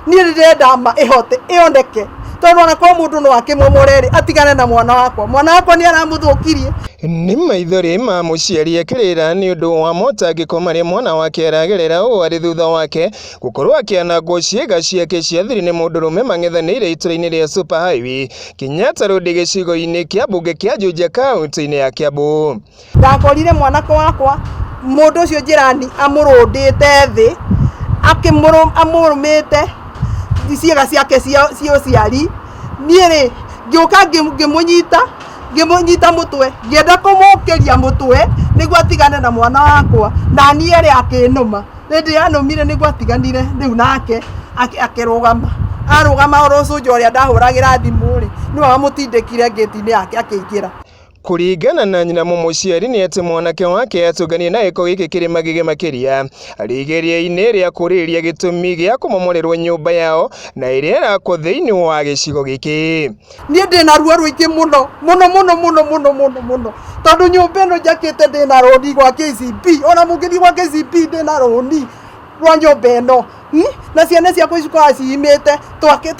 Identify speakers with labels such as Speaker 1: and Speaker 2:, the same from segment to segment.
Speaker 1: ni ndirenda ma ihote ioneke tondu na kwa mundu no akimomorere atigane na mwana wakwa ni aramuthukirie
Speaker 2: ni maithori ma muciari akirira ni undu wa motangiko maria mwana wake aragerera o ari thutha wake gukorwo akianangwo Ciiga ciake cia thiri ni mundurume mang'ethanire itũra-inĩ ria Super Highway Kenyatta Road gĩcigo-inĩ kia bunge kia Ciuria kaunti-inĩ ya Kiambu.
Speaker 1: Ndakorire mwanako wakwa mundu ucio njirani amurundite thi amurumite Ciiga ciake cio ciari niĩ ngĩũka ngimunyita mutwe ngienda kumukiria mutwe niguo atigane na mwana wakwa na niĩ ri akinuma rĩndĩ yanumire niguo atiganire rĩu nake arugama urucunja ũrĩa ndahũragĩra thimũ ri niwe wamutindĩkire ngĩti-inĩ yake akĩingĩra.
Speaker 2: Kuringana na nyina mũciari ni ati mwanake wake atũnganie na gĩko gĩkĩ kĩrĩ magigi makĩria arĩ igeria-inĩ rĩa kũrĩrĩria gĩtũmi gĩa kũmomorerwo nyũmba yao na ĩrĩa ĩrakwo thĩinĩ wa gĩcigo gĩkĩ.
Speaker 1: Niĩ ndĩna ruo rũingĩ mũno tondũ nyũmba ĩno njakĩte ndĩna rũni gwa KCB ona mũngĩthiĩ gwa KCB ndĩna rũni rwa nyũmba ĩno na ciana ciakwa icukaga ciimĩte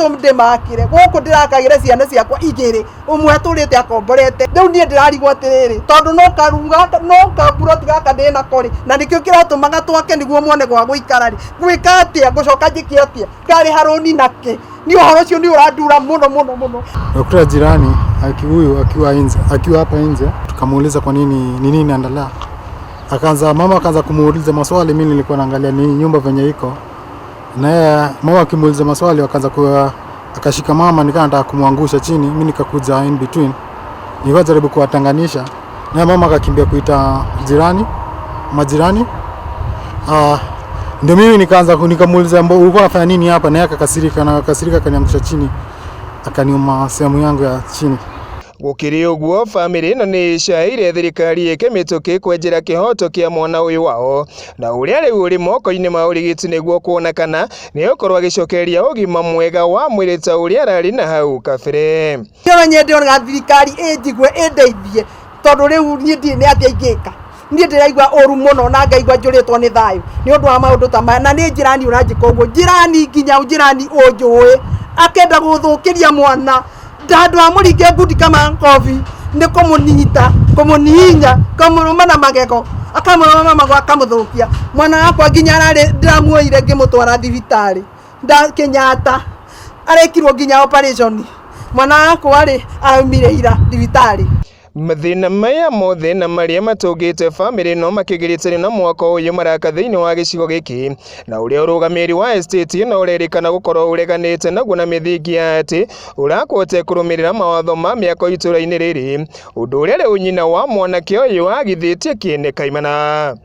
Speaker 1: ndĩmakire gũkũ ndĩrakagĩre ciana ciakwa igĩrĩ ũmwe atũrĩte akomborete rĩu niĩ ndĩrarigwo atĩrĩrĩ tondũ no kaburoti gaka ndĩnako rĩ na nĩkĩo kĩratũmaga twake nĩguo muone gwa gũikara rĩ gwĩka atĩa ngũcoka njĩke atĩa ndarĩ harũni nake ni ũhoro ũcio nĩ ũrandura mũno.
Speaker 3: Dokta jirani akiwa hapa nje tukamuuliza kwa nini inaendelea, mama akaanza kumuuliza maswali. Mimi nilikuwa naangalia ni nyumba venye iko na mama akimuuliza maswali akashika mama nikaa nataka kumwangusha chini. Mimi nikakuja in between nikajaribu kuwatanganisha na mama akakimbia kuita majirani. Ndio mimi nikamuuliza ulikuwa unafanya nini hapa, na yeye akakasirika akaniangusha chini akaniuma sehemu yangu ya chini.
Speaker 2: Gukiri uguo family ino ni shaire thirikari ikemituki kwenjera kihoto kia mwana uyu wao na uria riu uri moko-ini ma urigiti niguo kuonekana ni ukorwo agicokeria ugima mwega wa mwiri ta uria arari na hau kabere.
Speaker 1: Yo nyende ona thirikari ĩnjigwe ĩndeithie tondu riu niĩ ndirĩ nĩ atĩa ingĩka. Niĩ ndĩraigua ũru mũno na ngaigua njũrĩtwo nĩ thayũ nĩ ũndũ wa maũndũ ta maya na nĩ njirani ũranjĩka ũguo nginya njirani ũnjũĩ akenda gũthũkĩria mwana ndandu amurike ngundi kama ngovi ni kumuhinya kumuruma na magego akamuruma magwa akamuthukia mwana wakwa nginya arari ndiramuoire ngimutwara thibitari Kenyatta arekirwo nginya operation mwana wakwa ri aumire ira thibitari.
Speaker 2: Mathina maya mothe na maria matungite family no makigirite na mwaka uyu maraka thiini wa gicigo giki na uria urugamiri wa estate no urerikana gukorwo ureganite naguo na mithingi ati urakwote kurumirira mawatho ma miako itũra-inĩ rĩrĩ undu uria riu nyina wa mwanake uyu agithitie kiene kaimana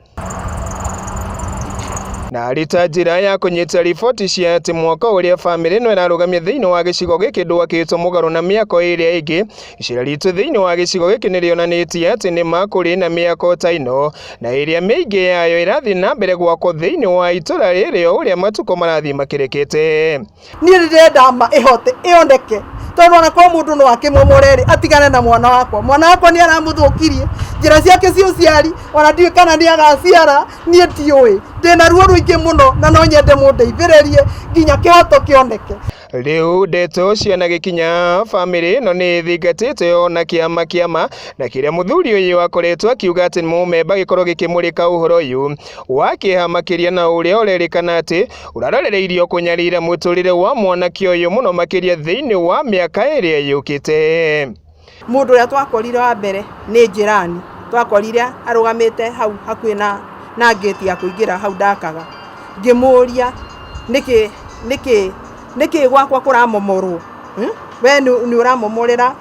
Speaker 2: na rita njira ya kunyita riboti cia ati mwaka uria family no irarugamia thiini wa gicigo giki ndwakitwo mugaru na miako iria ingi icira ritu thiini wa gicigo giki nirionanitie ati ni makuri na miako ta ino na iria mingi yayo irathi na mbere gwako thiini wa itura rĩrĩ uria matuko marathi makirekete.
Speaker 1: Niĩ ndirenda ma ihote ioneke tondu na kwa mundu no akimomorere atigane na mwana wakwa ni aramuthukirie njira ciake cio ciari ona ndiwe kana ni agaciara niĩ ndiũĩ ndĩna ruo rũingĩ mũno na no nyende mũndeithĩrĩrie nginya kĩhoto kĩoneke.
Speaker 2: Riu ndeto ciana gikinya family no ni thingatite ona kiama na kiria muthuri uyu akoretwo akiuga ati mumemba gikorwo gikimurika uhoro uyu wakiha makiria na uria urerikana ati urarorereirio kunyarira muturire wa mwanake uyu muno makiria thiini wa miaka iria yukite.
Speaker 1: Mundu uria twakorire wa mbere ni njirani twakorire arugamite hau hakuhi na gate ya kuingira hau ndakaga ngimuria niki gwakwa kuramomorwo we ni uramomorera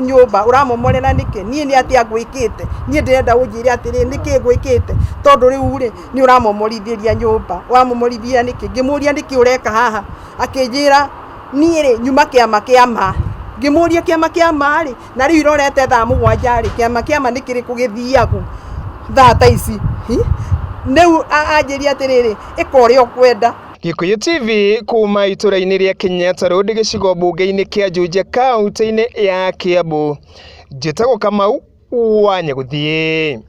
Speaker 1: nyumba uramomorera niki nie ni atia gwikite nie ndirenda unjire atiri niki gwikite tondu riu ri ni uramomorithiria nyumba wamomorithia niki ngimuria niki ureka haha akinjira nie ri nyuma kiama ngimuria kiama ri na riu irorete thaa 7 ri kiama nikiri kugithiagu thaa ta ici neu anjiria atiriri ikore okwenda.
Speaker 2: Gikuyu TV kuma itũra-inĩ ria Kenyatta Road gĩcigo mbunge-inĩ kia Ciuria kaunti-inĩ ya Kiambu. Njĩtagwo Kamau wa Nyaguthii.